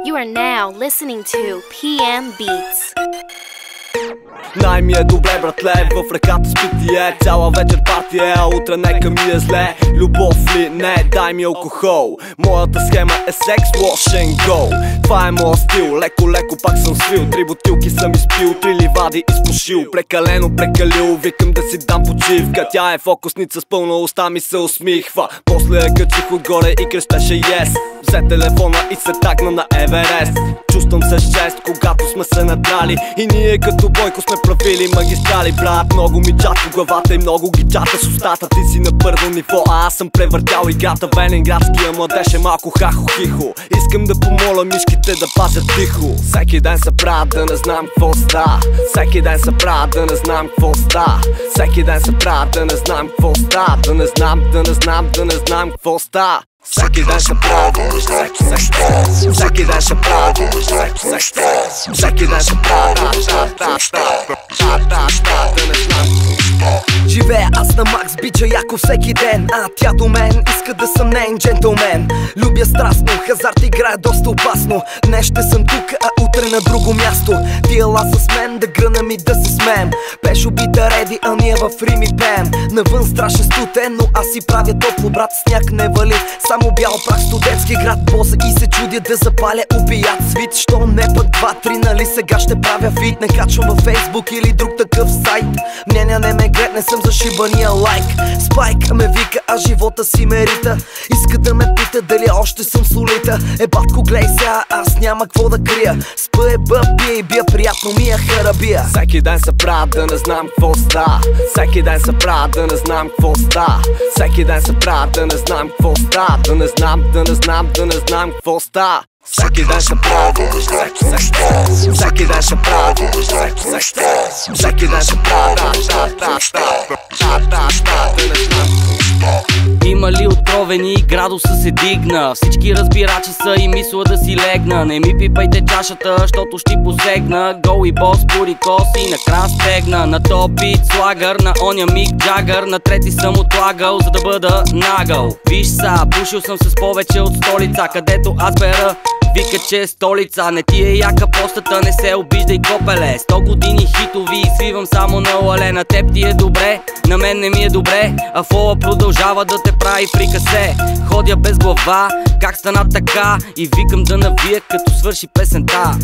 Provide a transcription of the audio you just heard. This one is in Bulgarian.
You are now listening to PM Beats. Най-ми е добре, братле, в ръката с питие. Цяла вечер партия, а утре нека ми е зле. Любов ли? Не, дай ми алкохол. Моята схема е секс, wash and go. Това е моят стил, леко-леко пак съм свил. 3 бутилки съм изпил, 3 ливади изпушил. Прекалено прекалил, викам да си дам почивка. Тя е фокусница с пълна уста, ми се усмихва. После я качих отгоре и крещеше yes. Взе телефона и се тагна на Еверест. Чувствам се с чест, когато сме се надрали. И ние като Бойко сме правили магистрали. Брат, много ми чат по главата и много ги чата с устата. Ти си на първо ниво, а аз съм превъртял играта. Венинградския младеж е малко хахо-хихо. Искам да помоля мишките да пазят тихо. Всеки ден се правя да не знам какво ста. Всеки ден се правя да не знам какво ста. Всеки ден се правя да не знам какво ста. Да не знам какво ста. Всеки ден се правя да не знам какво ста. Всеки ден се правя да не знам какво ста. Всеки ден се правя да не знам какво ста. Живея аз на макс, бича яко всеки ден. А тя до мен иска да съм нейн джентълмен. Любя страстно, хазарт играе доста опасно. Днес ще съм тук, а утре на друго място. Ти ела с мен, да грънем и да се смеем. Пеш убита реди, а ние в Рими пеем. Навън страшен студен, но аз си правя топло, брат, сняг не вали. Само бял прах, студентски град, боза и се чудя да запаля убият свит. Що не пък 2-3, нали сега ще правя фит. Не качвам във Фейсбук или друг такъв сайт. Мнения не ме глед, не съм за шибания лайк. Спайк ме вика, а живота си ме рита. Иска да ме пита дали още съм солита. Батко, глей сега, аз няма какво да крия. Спа бия и бия, приятно ми е харабия. Всеки ден се правя да не знам какво ста. Всеки ден се правя да не знам какво ста. Всеки ден се правя да не знам какво ста. Да не знам какво ста. Всеки ден се правя да не знам какво ста. Всеки ден се правя да не знам какво ста. Всеки ден се правя да не знам какво ста. Има ли отровени, градуса се дигна. Всички разбирачи са и мисля да си легна. Не ми пипайте чашата, щото ще посегна. Гол и бос, пури коси, накрая стегна. На топ бит слагър, на оня Мик Джагър. На трети съм отлагал, за да бъда нагъл. Виж са, пушил съм с повече от столица, където аз бера. Вика, че е столица, не ти е яка постата, не се обиждай копеле. 100 години хитови и свивам само на лале. На теб ти е добре, на мен не ми е добре, а фола продължава да те прави фрикасе. Ходя без глава, как стана така, и викам да навия като свърши песента.